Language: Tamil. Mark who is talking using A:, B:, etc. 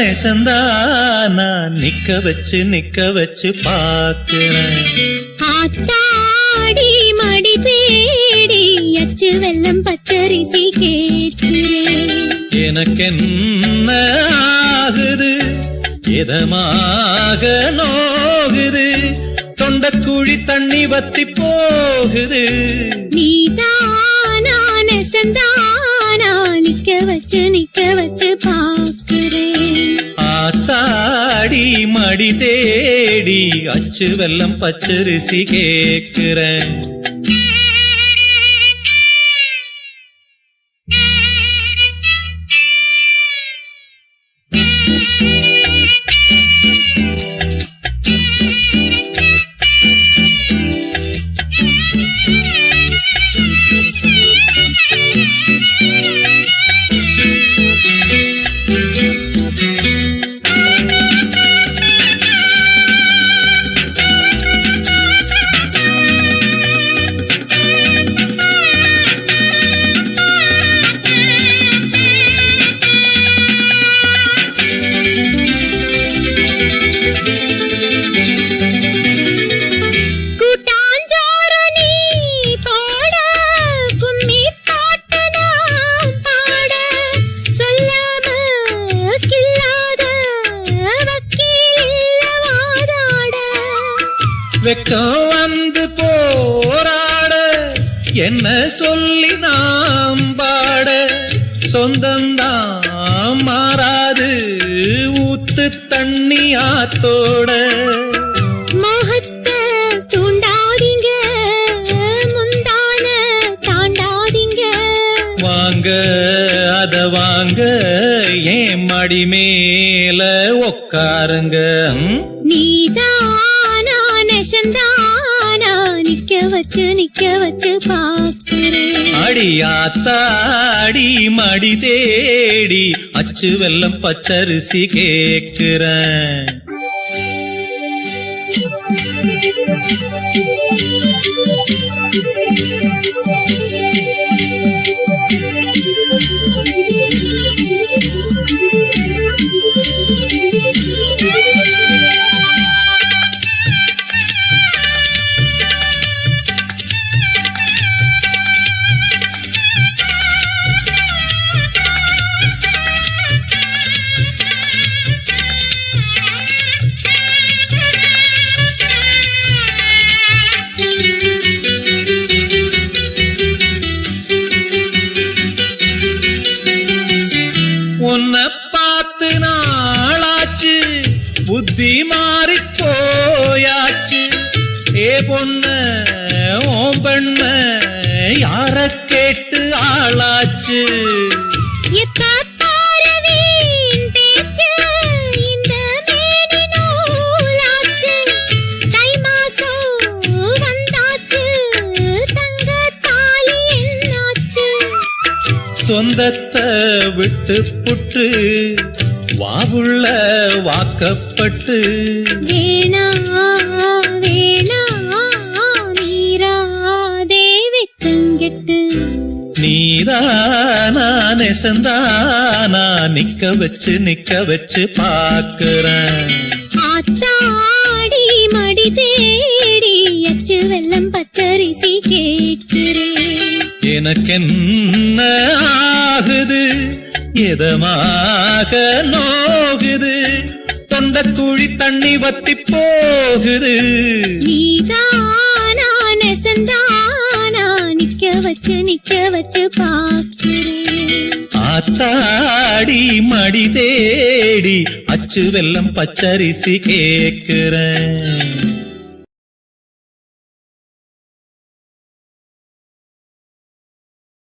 A: நெசந்தானா நிக்க வச்சு பாக்குறேன்.
B: ஆத்தாடி மடி தேடி அச்சு வெல்லம் பச்சரிசி கேட்கிறேன்.
A: எனக்கென்ன ஆகுது இதமாக நோகுது தொண்டக்குழி தண்ணி வத்தி போகுது.
B: நீதானா நெசந்தானா நிக்க வச்சு பாக்குறேன்.
A: ஆத்தாடி மடி தேடி அச்சு வெல்லம் பச்சரிசி கேக்குறேன். வெக்கம் வந்து போராட என்ன சொல்லி நாம் பாட சொந்தந்தான் மாறாது ஊத்து தண்ணி ஆத்தோட.
B: மோகத்தை தூண்டாதீங்க முந்தான தாண்டாதீங்க.
A: வாங்க அத வாங்க ஏன் மடி மேல உக்காருங்க.
B: நீதானா நெசந்தானா நிக்க வச்சு பாக்குறேன்.
A: அடியாத்தாடி மடி தேடி அச்சு வெல்லம் பச்சரிசி கேக்குறேன். உன்னை பார்த்து நாளாச்சு புத்தி மாறி போயாச்சு. ஏ பொண்ண ஓம் பெண்ண யார கேட்டு ஆளாச்சு. சொந்தத்தை விட்டு புட்டு வாவுள்ள வாக்கப்பட்டு.
B: வேணா வேணா மீராதே வெக்கங்கெட்டு.
A: நீதானா நெசந்தானா நிக்க வச்சு பாக்குறேன்.
B: ஆத்தாடி மடி தேடி அச்சு வெல்லம் பச்சரிசி கேட்கிறேன்.
A: எனக்கென்ன ஆகுது இதமாக நோகுது தொண்டக்குழி தண்ணி வத்தி போகுது.
B: நீதானா நெசந்தானா நிக்க வச்சு பாக்குறேன்.
A: ஆத்தாடி மடி தேடி அச்சு வெல்லம் பச்சரிசி கேக்குறேன்.